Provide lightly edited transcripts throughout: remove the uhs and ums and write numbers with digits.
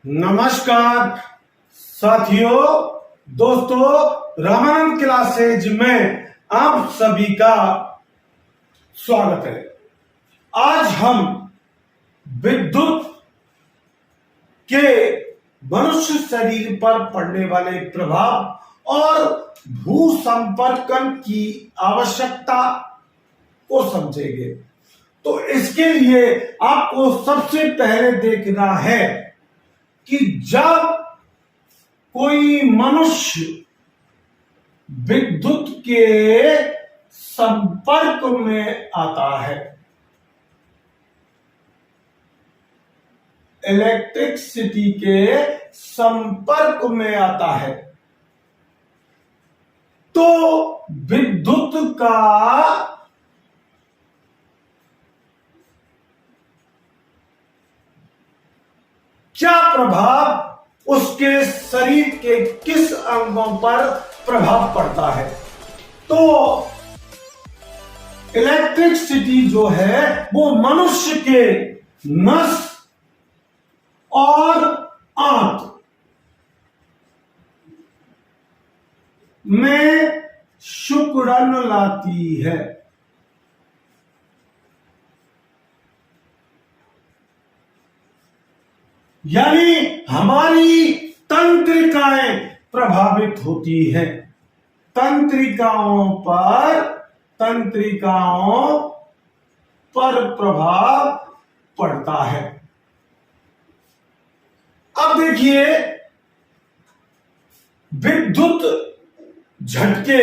नमस्कार साथियों, दोस्तों, रामानंद क्लासेज में आप सभी का स्वागत है। आज हम विद्युत के मनुष्य शरीर पर पड़ने वाले प्रभाव और भू संपर्कन की आवश्यकता को समझेंगे। तो इसके लिए आपको सबसे पहले देखना है कि जब कोई मनुष्य विद्युत के संपर्क में आता है, इलेक्ट्रिसिटी के संपर्क में आता है, तो विद्युत का क्या प्रभाव उसके शरीर के किस अंगों पर प्रभाव पड़ता है। तो इलेक्ट्रिसिटी जो है वो मनुष्य के नस और आंत में सिकुड़न लाती है। यानी हमारी तंत्रिकाएं प्रभावित होती हैं। तंत्रिकाओं पर प्रभाव पड़ता है। अब देखिए, विद्युत झटके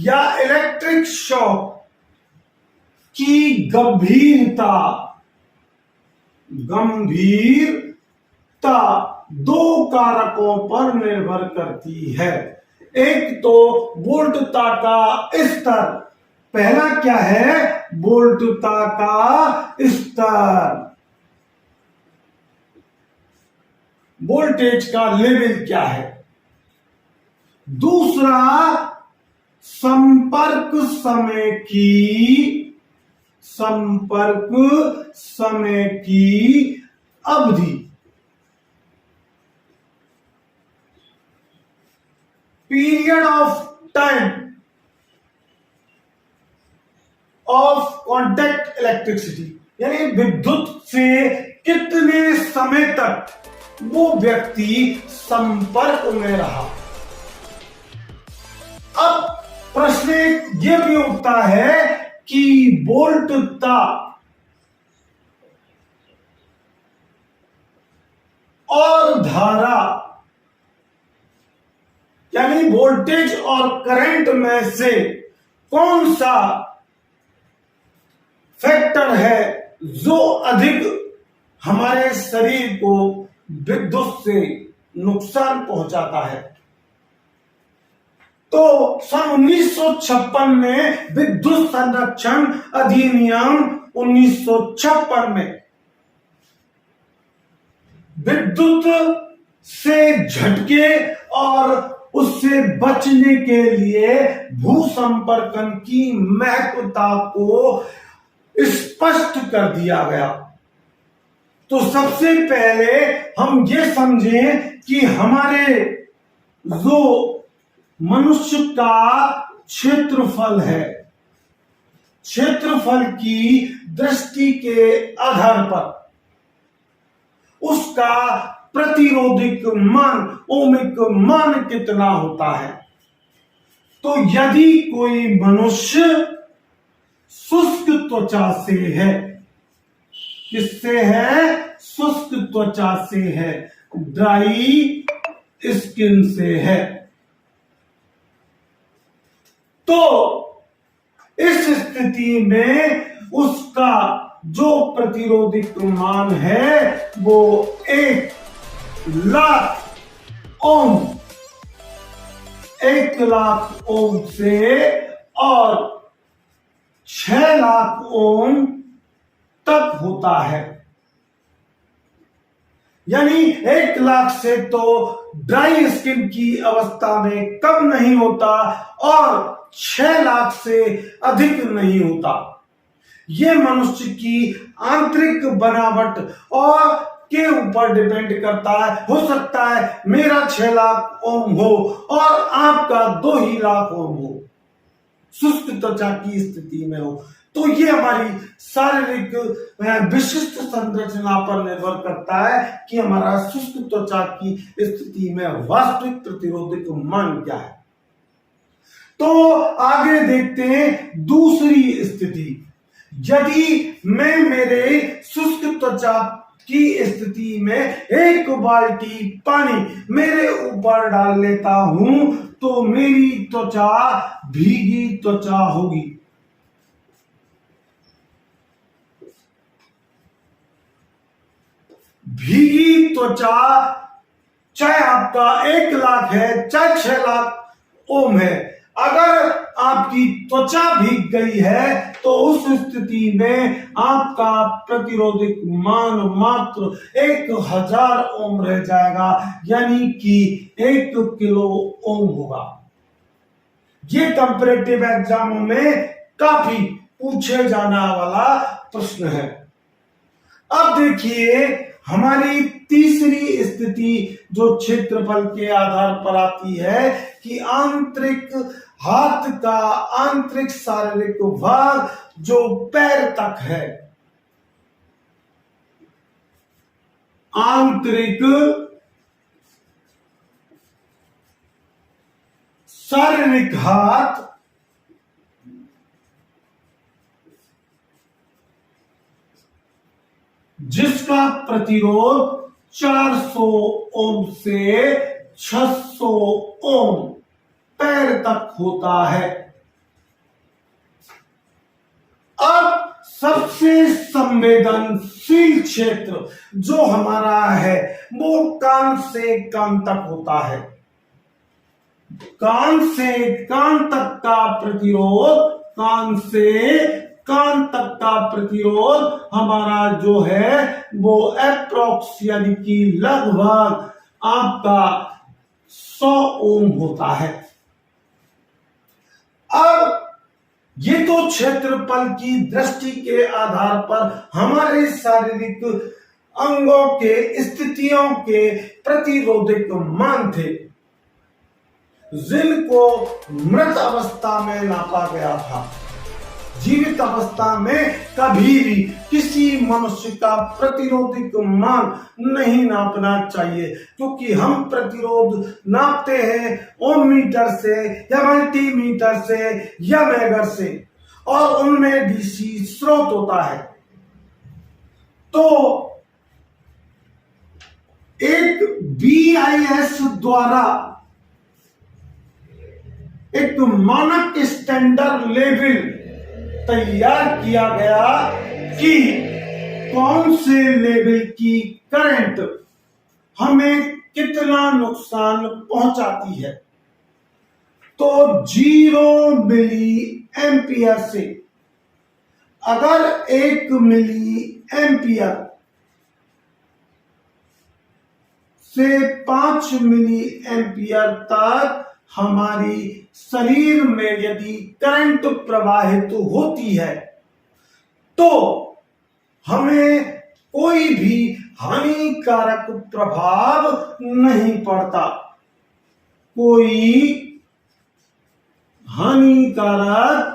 या इलेक्ट्रिक शॉक की गंभीरता दो कारकों पर निर्भर करती है। एक तो वोल्टता का स्तर। पहला क्या है? वोल्टता का स्तर, वोल्टेज का लेवल क्या है। दूसरा संपर्क समय की अवधि, period of time of contact electricity, यानी विद्युत से कितने समय तक वो व्यक्ति संपर्क में रहा। अब प्रश्न ये भी उठता है कि वोल्टता और धारा, यानी वोल्टेज और करंट में से कौन सा फैक्टर है जो अधिक हमारे शरीर को विद्युत से नुकसान पहुंचाता है। तो सन 1956 में विद्युत संरक्षण अधिनियम 1956 में विद्युत से झटके और उससे बचने के लिए भू संपर्कन की महत्वता को स्पष्ट कर दिया गया। तो सबसे पहले हम ये समझें कि हमारे जो मनुष्य का क्षेत्रफल है, क्षेत्रफल की दृष्टि के आधार पर उसका प्रतिरोधिक मान, ओमिक मान कितना होता है। तो यदि कोई मनुष्य शुष्क त्वचा से है, किससे है? शुष्क त्वचा से है, ड्राई स्किन से है, तो इस स्थिति में उसका जो प्रतिरोधिक मान है वो 1,00,000 ओम से और 6,00,000 ओम तक होता है। यानी 1,00,000 से तो ड्राई स्किन की अवस्था में कम नहीं होता और 6,00,000 से अधिक नहीं होता। ये मनुष्य की आंतरिक बनावट और के ऊपर डिपेंड करता है। हो सकता है मेरा 6 लाख ओम हो और आपका 2 ही लाख ओम हो, शुष्क त्वचा की स्थिति में हो। तो ये हमारी शारीरिक विशिष्ट संरचना पर निर्भर करता है कि हमारा शुष्क त्वचा की स्थिति में वास्तविक प्रतिरोधक मान क्या है। तो आगे देखते हैं दूसरी स्थिति। यदि मैं मेरे शुष्क त्वचा की स्थिति में 1 बाल्टी पानी मेरे ऊपर डाल लेता हूं तो मेरी त्वचा भीगी त्वचा होगी। भीगी त्वचा चाहे आपका 1 लाख है चाहे 6 लाख ओम है, अगर आपकी त्वचा भीग गई है तो उस स्थिति में आपका प्रतिरोधक मान मात्र 1000 ओम रह जाएगा, यानी कि 1 किलो ओम होगा। ये कंपैरेटिव एग्जामों में काफी पूछे जाने वाला प्रश्न है। अब देखिए हमारी तीसरी स्थिति जो क्षेत्रफल के आधार पर आती है कि आंतरिक हाथ का आंतरिक शारीरिक भाग जो पैर तक है, आंतरिक शारीरिक हाथ जिसका प्रतिरोध 400 ओम से 600 ओम पैर तक होता है। अब सबसे संवेदनशील क्षेत्र जो हमारा है वो कान से कान तक होता है। कान से कान तक का प्रतिरोध, कान से कान तक का प्रतिरोध हमारा जो है वो एप्रोक्स यानी कि लगभग आपका 100 ओम होता है। अब ये तो क्षेत्रफल की दृष्टि के आधार पर हमारे शारीरिक अंगों के स्थितियों के प्रतिरोधक मान थे जिनको मृत अवस्था में नापा गया था। जीवित अवस्था में कभी भी किसी मनुष्य का प्रतिरोधक मान नहीं नापना चाहिए, क्योंकि हम प्रतिरोध नापते हैं ओम मीटर से या मल्टीमीटर से या मेगर से, और उनमें डीसी स्रोत होता है। तो एक BIS द्वारा एक मानक स्टैंडर्ड लेवल तैयार किया गया कि कौन से लेवल की करंट हमें कितना नुकसान पहुंचाती है। तो 0 मिली एम्पियर से अगर 1 मिली एम्पियर से 5 मिली एम्पियर तक हमारी शरीर में यदि करंट प्रवाहित होती है तो हमें कोई भी हानिकारक प्रभाव नहीं पड़ता, कोई हानिकारक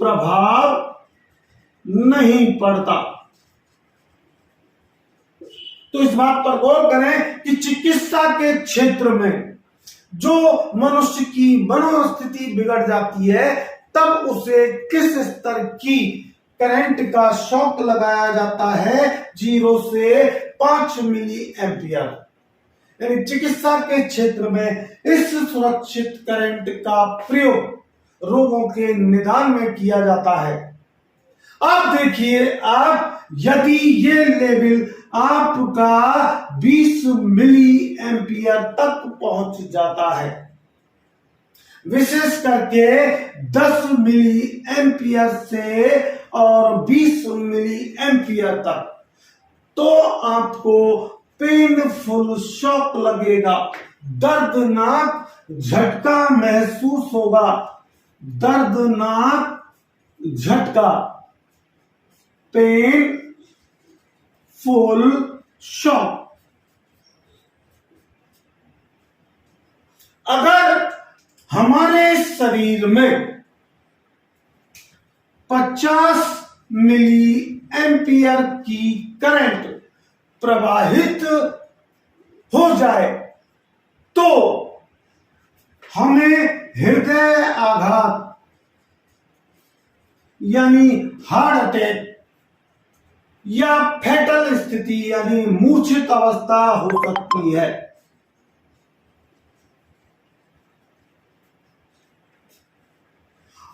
प्रभाव नहीं पड़ता। तो इस बात पर गौर करें कि चिकित्सा के क्षेत्र में जो मनुष्य की मनोस्थिति बिगड़ जाती है तब उसे किस स्तर की करंट का शॉक लगाया जाता है, 0 से 5 मिली एम्पियर। यानी चिकित्सा के क्षेत्र में इस सुरक्षित करंट का प्रयोग रोगों के निदान में किया जाता है। अब देखिए आप, यदि ये लेवल आपका 20 मिली एम्पियर तक पहुंच जाता है, विशेष करके 10 मिली एम्पियर से और 20 मिली एम्पियर तक, तो आपको पेनफुल शॉक लगेगा, दर्दनाक झटका महसूस होगा, दर्दनाक झटका, पेन, फुल शॉक। अगर हमारे शरीर में 50 मिली एम्पियर की करंट प्रवाहित हो जाए तो हमें हृदय आघात यानी हार्ट अटैक या फेटल स्थिति यानी मूर्छित अवस्था हो सकती है।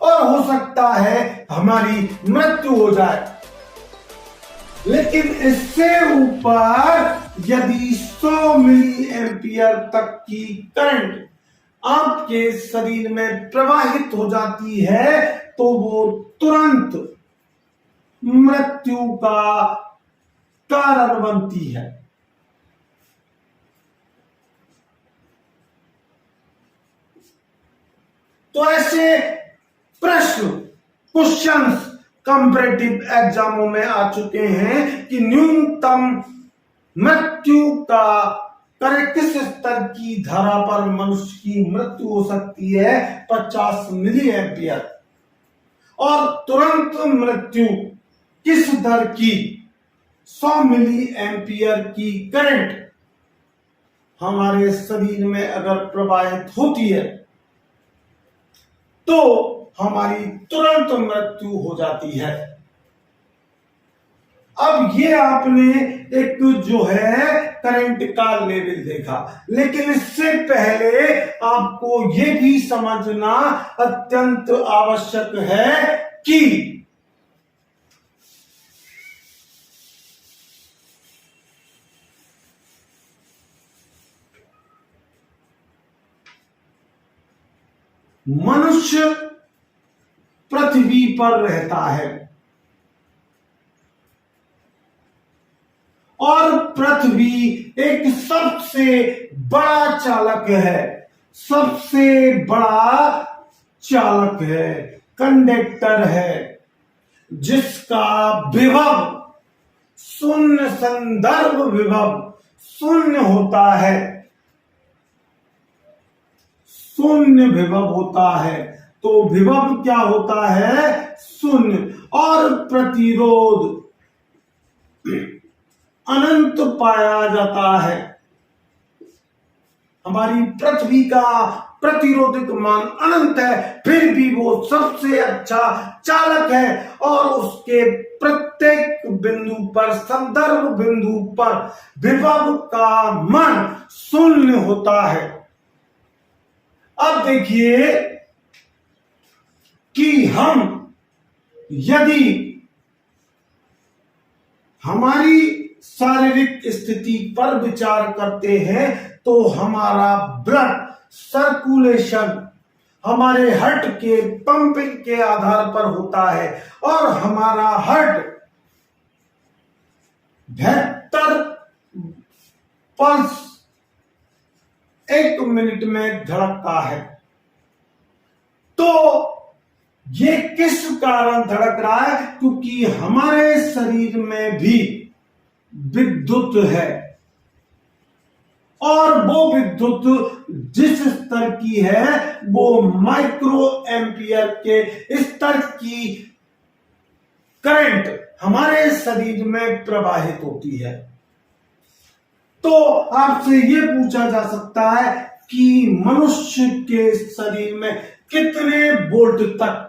और हो सकता है हमारी मृत्यु हो जाए। लेकिन इससे ऊपर यदि 100 मिली एम्पियर तक की करंट आपके शरीर में प्रवाहित हो जाती है तो वो तुरंत मृत्यु का कारण बनती है। तो ऐसे प्रश्न क्वेश्चंस कंपैरेटिव एग्जामों में आ चुके हैं कि न्यूनतम मृत्यु का किस स्तर की धारा पर मनुष्य की मृत्यु हो सकती है, 50 मिली एम्पियर। और तुरंत मृत्यु किस दर की, 100 मिली एम्पियर की करंट हमारे शरीर में अगर प्रवाहित होती है तो हमारी तुरंत मृत्यु हो जाती है। अब ये आपने एक जो है करंट का लेवल देखा, लेकिन इससे पहले आपको ये भी समझना अत्यंत आवश्यक है कि मनुष्य पृथ्वी पर रहता है और पृथ्वी एक सबसे बड़ा चालक है, सबसे बड़ा चालक है, कंडक्टर है, जिसका विभव शून्य, संदर्भ विभव शून्य होता है, शून्य विभव होता है। तो विभव क्या होता है? शून्य। और प्रतिरोध अनंत पाया जाता है। हमारी पृथ्वी का प्रतिरोधक मान अनंत है, फिर भी वो सबसे अच्छा चालक है और उसके प्रत्येक बिंदु पर, संदर्भ बिंदु पर विभव का मान शून्य होता है। अब देखिए कि हम यदि हमारी शारीरिक स्थिति पर विचार करते हैं तो हमारा ब्लड सर्कुलेशन हमारे हार्ट के पंपिंग के आधार पर होता है और हमारा हार्ट 72 पल्स 1 मिनट में धड़कता है। तो ये किस कारण धड़क रहा है? क्योंकि हमारे शरीर में भी विद्युत है और वो विद्युत जिस स्तर की है वो माइक्रो एम्पियर के स्तर की करंट हमारे शरीर में प्रवाहित होती है। तो आपसे ये पूछा जा सकता है कि मनुष्य के शरीर में कितने वोल्ट तक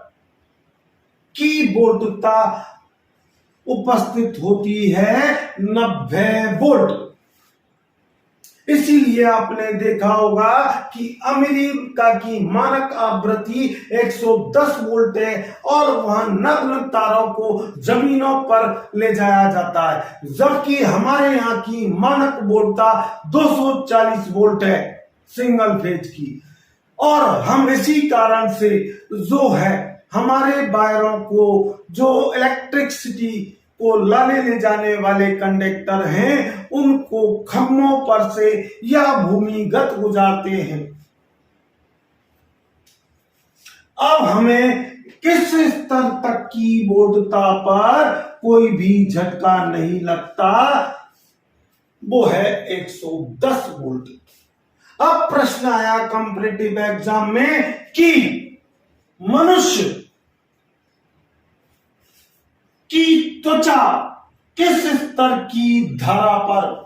की वोल्टता उपस्थित होती है? 90 वोल्ट। इसीलिए आपने देखा होगा कि अमेरिका की मानक आवृत्ति 110 वोल्ट है और वहां नग्न तारों को जमीनों पर ले जाया जाता है, जबकि हमारे यहाँ की मानक वोल्टता 240 वोल्ट है सिंगल फेज की। और हम इसी कारण से जो है हमारे वायरों को, जो इलेक्ट्रिसिटी को लाने ले जाने वाले कंडक्टर हैं, उनको खंभों पर से या भूमिगत गुजारते हैं। अब हमें किस स्तर तक की वोल्टता पर कोई भी झटका नहीं लगता, वो है 110 वोल्ट। अब प्रश्न आया कॉम्पिटिटिव एग्जाम में कि मनुष्य की त्वचा किस स्तर की धारा पर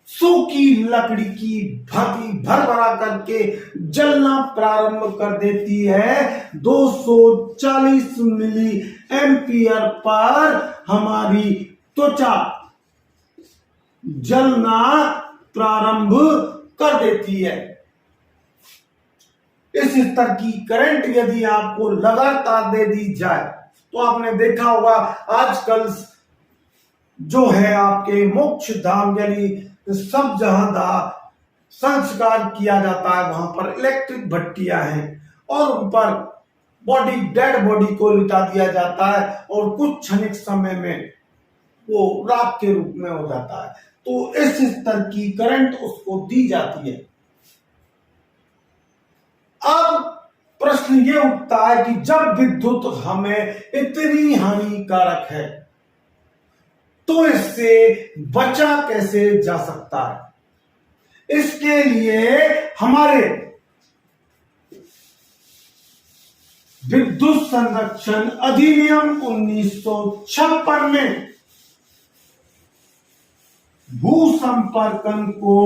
सूखी लकड़ी की भांति भरभरा करके जलना प्रारंभ कर देती है। 240 मिली एम्पियर पर हमारी त्वचा जलना प्रारंभ कर देती है। इस स्तर की करंट यदि आपको लगातार दे दी जाए तो आपने देखा होगा आजकल जो है आपके मोक्ष धाम यानी सब जहां संस्कार किया जाता है वहां पर इलेक्ट्रिक भट्टियां हैं और उन पर डेड बॉडी को लिटा दिया जाता है और कुछ क्षणिक समय में वो राख के रूप में हो जाता है। तो इस स्तर की करंट उसको दी जाती है। अब प्रश्न ये उठता है कि जब विद्युत हमें इतनी हानिकारक है तो इससे बचा कैसे जा सकता है। इसके लिए हमारे विद्युत संरक्षण अधिनियम 1956 में भू संपर्कन को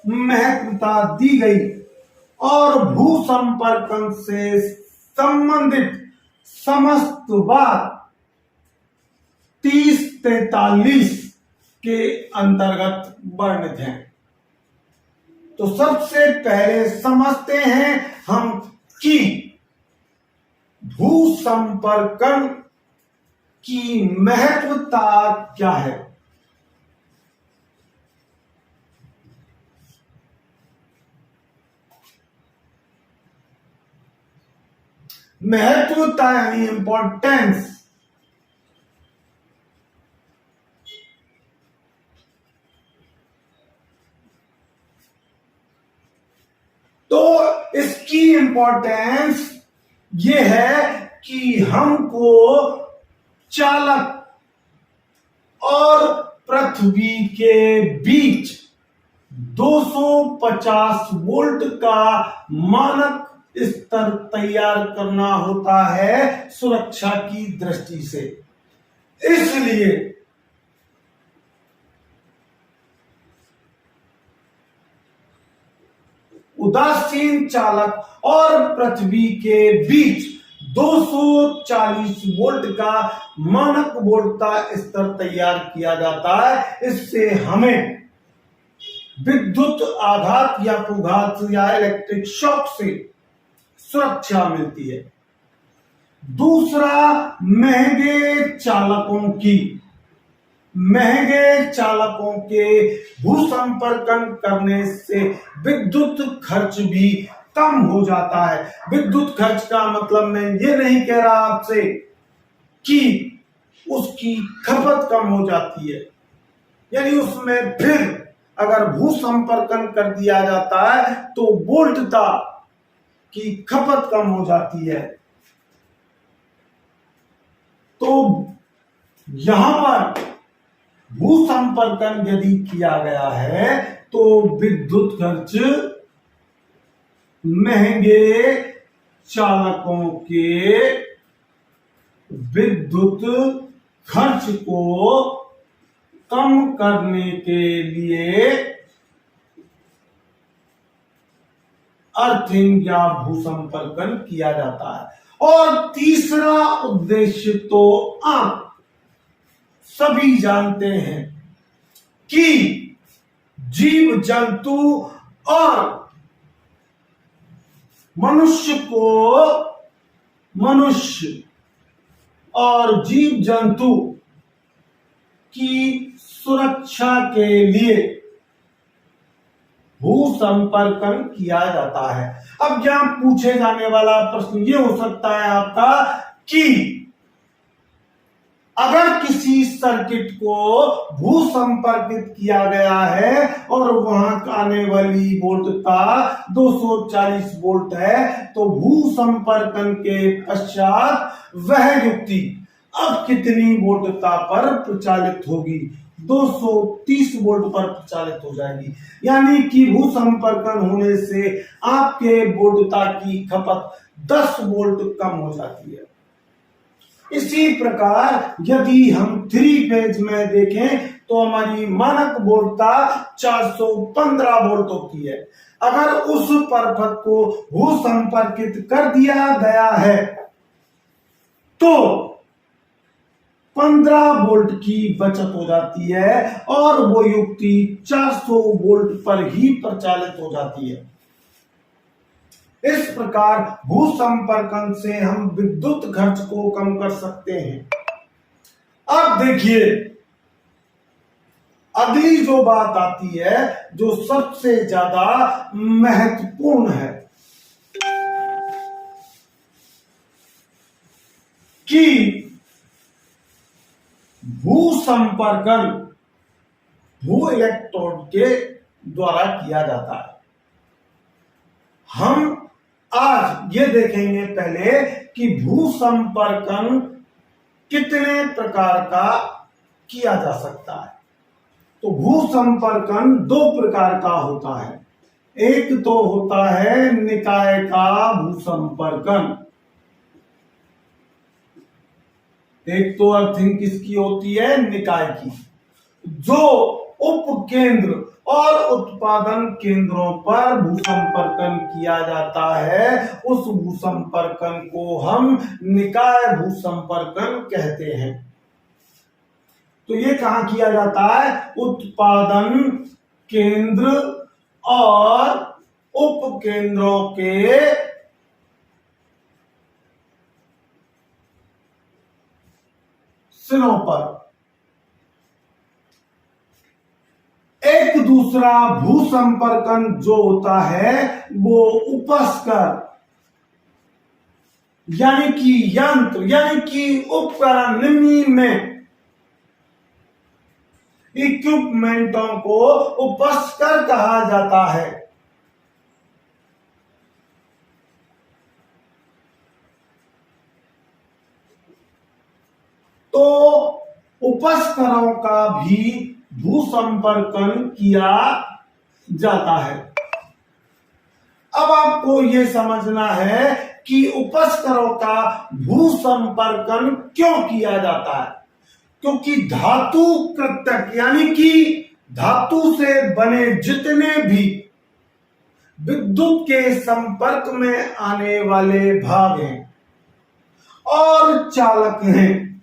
महत्वता दी गई और भू संपर्कन से संबंधित समस्त बात 3043 के अंतर्गत वर्णित हैं। तो सबसे पहले समझते हैं हम कि भू संपर्कन की महत्वता क्या है। महत्वता यानी इंपॉर्टेंस। तो इसकी इंपॉर्टेंस ये है कि हमको चालक और पृथ्वी के बीच 250 वोल्ट का मानक स्तर तैयार करना होता है सुरक्षा की दृष्टि से। इसलिए उदासीन चालक और पृथ्वी के बीच 240 वोल्ट का मानक वोल्टता स्तर तैयार किया जाता है। इससे हमें विद्युत आघात या पुघात या इलेक्ट्रिक शॉक से सुरक्षा मिलती है। दूसरा, महंगे चालकों के भूसंपर्कन करने से विद्युत खर्च भी कम हो जाता है। विद्युत खर्च का मतलब मैं ये नहीं कह रहा आपसे कि उसकी खपत कम हो जाती है, यानी उसमें फिर अगर भूसंपर्कन कर दिया जाता है तो वोल्टता की खपत कम हो जाती है। तो यहां पर भूसंपर्कन यदि किया गया है तो विद्युत खर्च महंगे चालकों के विद्युत खर्च को कम करने के लिए अर्थिंग या भूसंपर्कन किया जाता है। और तीसरा उद्देश्य तो आप सभी जानते हैं कि जीव जंतु और मनुष्य और जीव जंतु की सुरक्षा के लिए भूसंपर्कन किया जाता है। अब यहां पूछे जाने वाला प्रश्न ये हो सकता है आपका कि अगर किसी सर्किट को भू संपर्कित किया गया है और वहां आने वाली वोल्टता 240 वोल्ट है, तो भू संपर्कन के पश्चात वह युक्ति अब कितनी वोल्टता पर प्रचालित होगी? 230 वोल्ट पर प्रचालित हो जाएगी। यानी कि भू संपर्कन होने से आपके वोल्टता की खपत 10 वोल्ट कम हो जाती है। इसी प्रकार यदि हम 3 फेज में देखें तो हमारी मानक वोल्टता 415 वोल्ट होती है। अगर उस परपथ को भू संपर्कित कर दिया गया है तो 15 वोल्ट की बचत हो जाती है और वो युक्ति 400 वोल्ट पर ही प्रचालित हो जाती है। इस प्रकार भू संपर्कन से हम विद्युत खर्च को कम कर सकते हैं। अब देखिए, अगली जो बात आती है जो सबसे ज्यादा महत्वपूर्ण है कि भू संपर्कन भू इलेक्ट्रोड के द्वारा किया जाता है। हम आज ये देखेंगे पहले कि भू संपर्कन कितने प्रकार का किया जा सकता है। तो भू संपर्कन 2 प्रकार का होता है। एक तो होता है निकाय का भू संपर्कन। एक तो अर्थिंग किसकी होती है? निकाय की, जो उपकेंद्र और उत्पादन केंद्रों पर भू संपर्कन किया जाता है। उस भू संपर्कन को हम निकाय भू संपर्कन कहते हैं। तो ये कहां किया जाता है? उत्पादन केंद्र और उपकेंद्रों के सिरों पर। एक दूसरा भू संपर्कन जो होता है वो उपस्कर यानी कि यंत्र यानी कि उपकरण निम्न में इक्विपमेंटों को उपस्कर कहा जाता है। तो उपस्करों का भी भू संपर्कन किया जाता है। अब आपको यह समझना है कि उपस्करों का भू संपर्कन क्यों किया जाता है। क्योंकि धातु कृतक यानी कि धातु से बने जितने भी विद्युत के संपर्क में आने वाले भाग हैं और चालक हैं,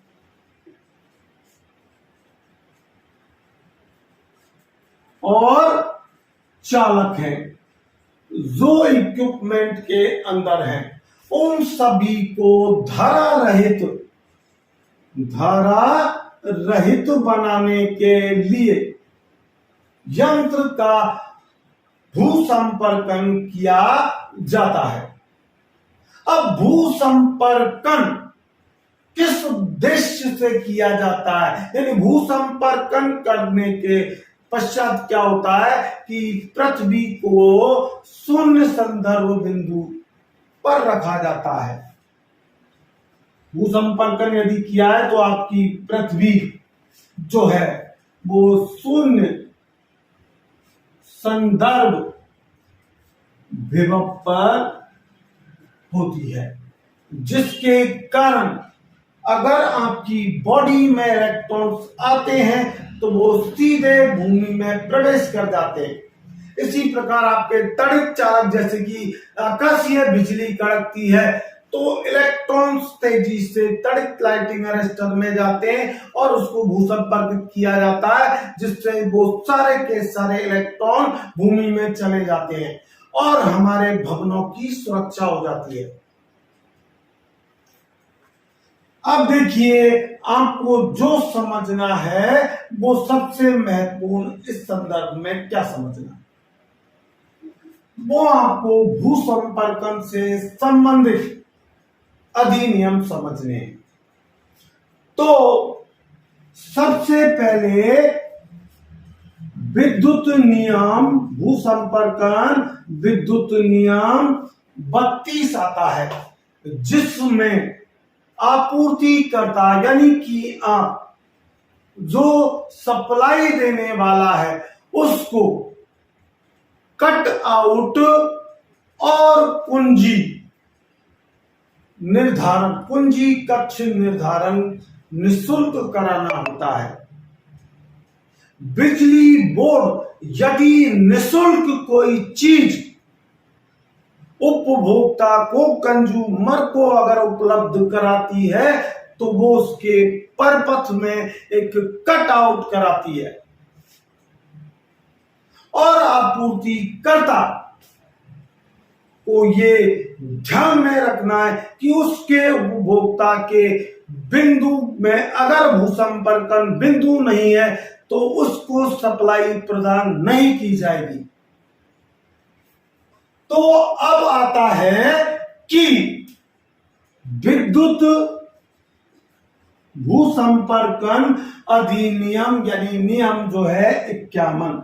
जो इक्विपमेंट के अंदर हैं, उन सभी को धारा रहित बनाने के लिए यंत्र का भू संपर्कन किया जाता है। अब भू संपर्कन किस उद्देश्य से किया जाता है? यानी भू संपर्कन करने के पश्चात क्या होता है कि पृथ्वी को शून्य संदर्भ बिंदु पर रखा जाता है। भू संपर्कन यदि किया है तो आपकी पृथ्वी जो है वो शून्य संदर्भ विभव पर होती है, जिसके कारण अगर आपकी बॉडी में इलेक्ट्रॉन्स आते हैं तो वो सीधे भूमि में प्रवेश कर जाते हैं। इसी प्रकार आपके तड़ित चालक जैसे कि आकाशीय बिजली कड़कती है तो इलेक्ट्रॉन्स तेजी से तड़ित लाइटिंग अरेस्टर में जाते हैं और उसको भू संपर्कित किया जाता है, जिससे वो सारे के सारे इलेक्ट्रॉन भूमि में चले जाते हैं और हमारे भवनों की सुरक्षा हो जाती है। अब देखिए, आपको जो समझना है वो सबसे महत्वपूर्ण इस संदर्भ में क्या समझना है, वो आपको भू संपर्कन से संबंधित अधिनियम समझने हैं। तो सबसे पहले विद्युत नियम, भू संपर्कन विद्युत नियम 32 आता है, जिसमें आपूर्तिकर्ता यानी कि आप जो सप्लाई देने वाला है उसको कट आउट और कुंजी निर्धारण, कुंजी कक्ष निर्धारण निःशुल्क कराना होता है। बिजली बोर्ड यदि निःशुल्क कोई चीज उपभोक्ता को, कंज्यूमर को अगर उपलब्ध कराती है तो वो उसके परपथ में एक कट आउट कराती है और आपूर्तिकर्ता को ये ध्यान में रखना है कि उसके उपभोक्ता के बिंदु में अगर भूसंपर्कन बिंदु नहीं है तो उसको सप्लाई प्रदान नहीं की जाएगी। तो अब आता है कि विद्युत भूसंपर्कन अधिनियम यानी नियम जो है 51,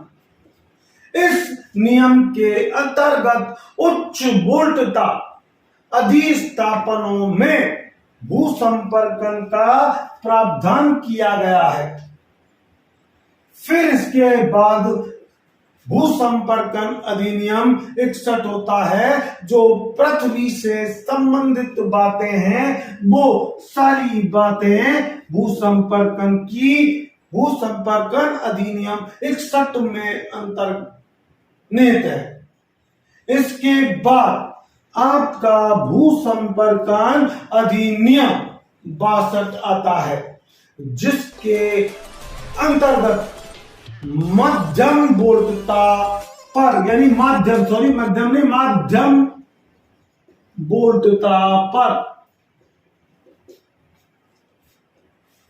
इस नियम के अंतर्गत उच्च वोल्टता अधिष्ठापनों में भूसंपर्कन का प्रावधान किया गया है। फिर इसके बाद भूसंपर्कन अधिनियम 61 होता है, जो पृथ्वी से संबंधित बातें हैं वो सारी बातें भूसंपर्कन अधिनियम 61 में अंतर्निहित है। इसके बाद आपका भूसंपर्कन अधिनियम 62 आता है, जिसके अंतर्गत मध्यम वोल्टता पर यानी माध्यम वोल्टता पर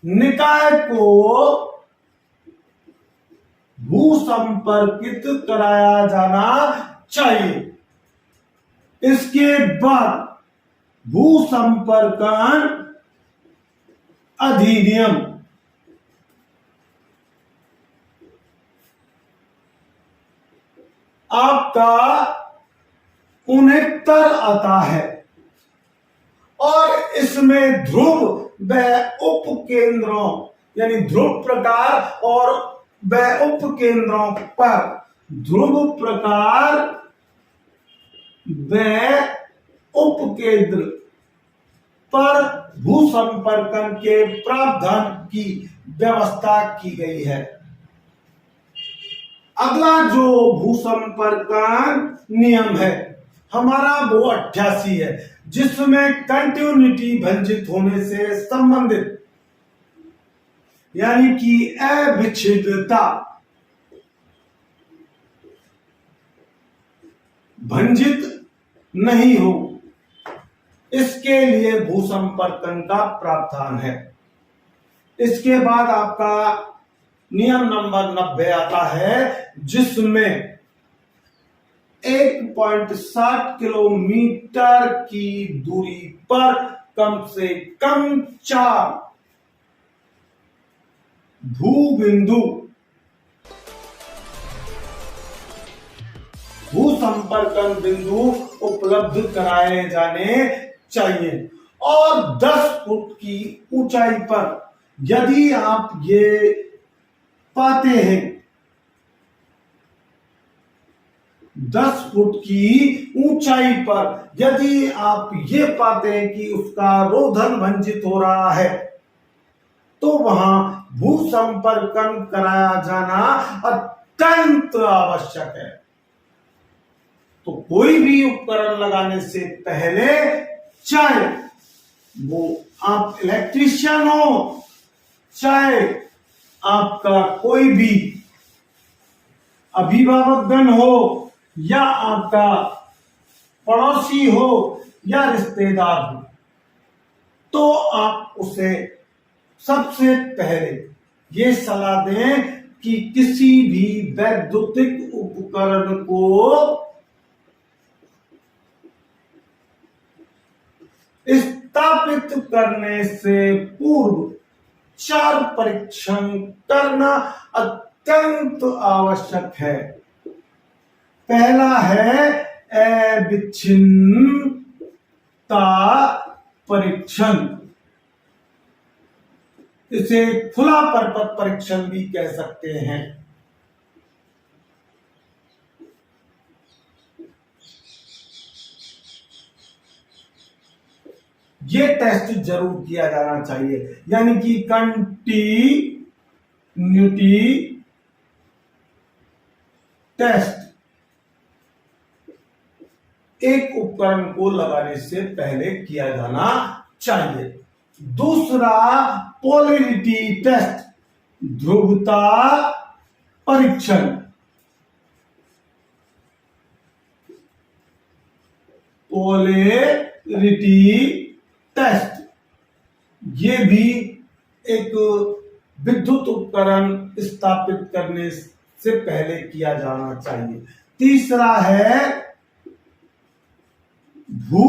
निकाय को भूसंपर्कित कराया जाना चाहिए। इसके बाद भूसंपर्कन अधिनियम आपका 69 आता है और इसमें ध्रुव व उपकेंद्रों यानी ध्रुव प्रकार और व उपकेंद्रों पर ध्रुव प्रकार व उपकेंद्र पर भूसंपर्कन के प्रावधान की व्यवस्था की गई है। अगला जो भूसंपर्कन नियम है हमारा वो 88 है, जिसमें कंटिन्यूटी भंजित होने से संबंधित यानी कि अविच्छेद्यता भंजित नहीं हो, इसके लिए भूसंपर्कन का प्रावधान है। इसके बाद आपका नियम नंबर 90 आता है, जिसमें 1.60 किलोमीटर की दूरी पर कम से कम 4 भूबिंदु भूसंपर्कन बिंदु उपलब्ध कराए जाने चाहिए और 10 फुट की ऊंचाई पर यदि आप ये पाते हैं 10 फुट की ऊंचाई पर यदि आप ये पाते हैं कि उसका रोधन भंजित हो रहा है तो वहां भूसंपर्कन कराया जाना अत्यंत आवश्यक है। तो कोई भी उपकरण लगाने से पहले, चाहे वो आप इलेक्ट्रीशियन हो, चाहे आपका कोई भी अभिभावकगण हो या आपका पड़ोसी हो या रिश्तेदार हो, तो आप उसे सबसे पहले ये सलाह दें कि किसी भी वैद्युतिक उपकरण को स्थापित करने से पूर्व 4 परीक्षण करना अत्यंत आवश्यक है। पहला है अविच्छिन्नता परीक्षण, इसे खुला परपथ परीक्षण भी कह सकते हैं। ये टेस्ट जरूर किया जाना चाहिए, यानी कि कंटिन्यूटी टेस्ट एक उपकरण को लगाने से पहले किया जाना चाहिए। दूसरा पोलैरिटी टेस्ट, ध्रुवता परीक्षण। पोलैरिटी टेस्ट ये भी एक विद्युत उपकरण स्थापित करने से पहले किया जाना चाहिए। तीसरा है भू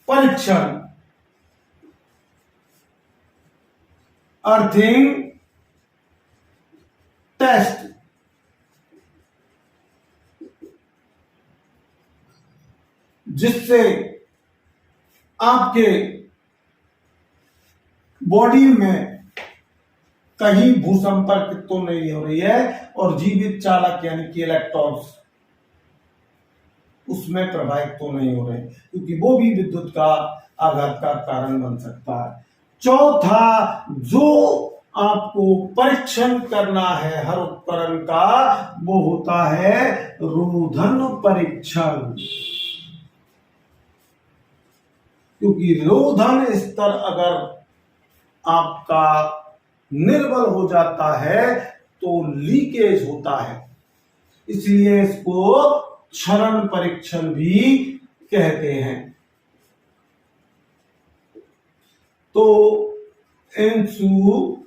परीक्षण, अर्थिंग टेस्ट। जिससे आपके बॉडी में कहीं भूसंपर्क तो नहीं हो रही है और जीवित चालक यानी कि इलेक्ट्रॉन्स उसमें प्रभावित तो नहीं हो रहे, क्योंकि वो भी विद्युत का आघात का कारण बन सकता है। चौथा जो आपको परीक्षण करना है हर उपकरण का, वो होता है रोधन परीक्षण, क्योंकि रोधन स्तर अगर आपका निर्बल हो जाता है तो लीकेज होता है, इसलिए इसको क्षरण परीक्षण भी कहते हैं। तो इंसुलेशन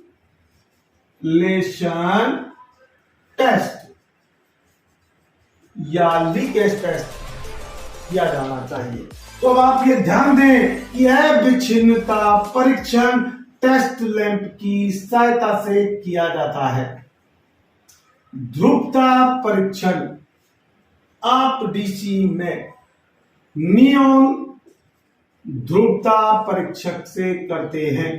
टेस्ट या लीकेज टेस्ट किया जाना चाहिए। तो अब आप ये ध्यान दें कि अविच्छिन्नता परीक्षण टेस्ट लैंप की सहायता से किया जाता है। ध्रुवता परीक्षण आप डीसी में नियॉन ध्रुवता परीक्षक से करते हैं।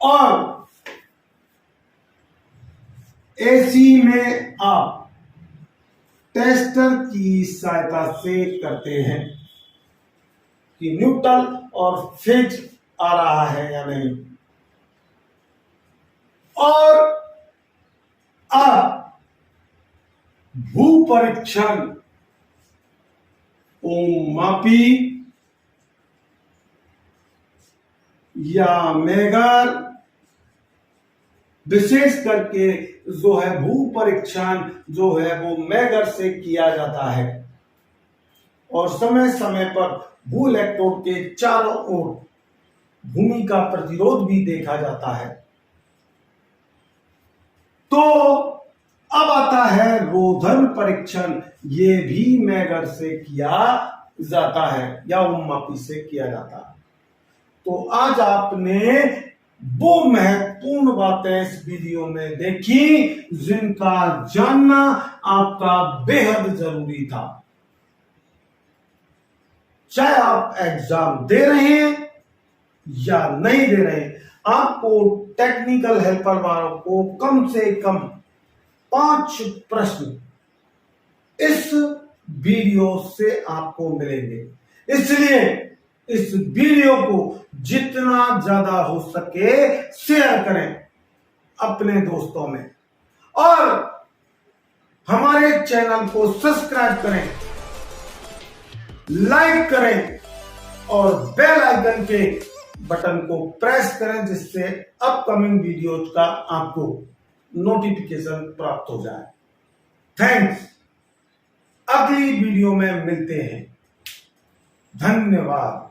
और एसी में आप टेस्टर की सहायता से करते हैं कि न्यूट्रल और फेज आ रहा है या नहीं। और आप भू परीक्षण ओममापी या मेगर, विशेष करके जो है भू परीक्षण जो है वो मेगर से किया जाता है और समय समय पर भू इलेक्ट्रोड के चारों ओर भूमि का प्रतिरोध भी देखा जाता है। तो अब आता है रोधन परीक्षण, ये भी मेगर से किया जाता है या ओममापी से किया जाता है। तो आज आपने वो महत्वपूर्ण बातें इस वीडियो में देखी जिनका जानना आपका बेहद जरूरी था। चाहे आप एग्जाम दे रहे हैं या नहीं दे रहे हैं, आपको टेक्निकल हेल्पर वालों को कम से कम 5 प्रश्न इस वीडियो से आपको मिलेंगे। इसलिए इस वीडियो को जितना ज्यादा हो सके शेयर करें अपने दोस्तों में और हमारे चैनल को सब्सक्राइब करें, लाइक करें और बेल आइकन के बटन को प्रेस करें जिससे अपकमिंग वीडियोज का आपको नोटिफिकेशन प्राप्त हो जाए। थैंक्स। अगली वीडियो में मिलते हैं। धन्यवाद।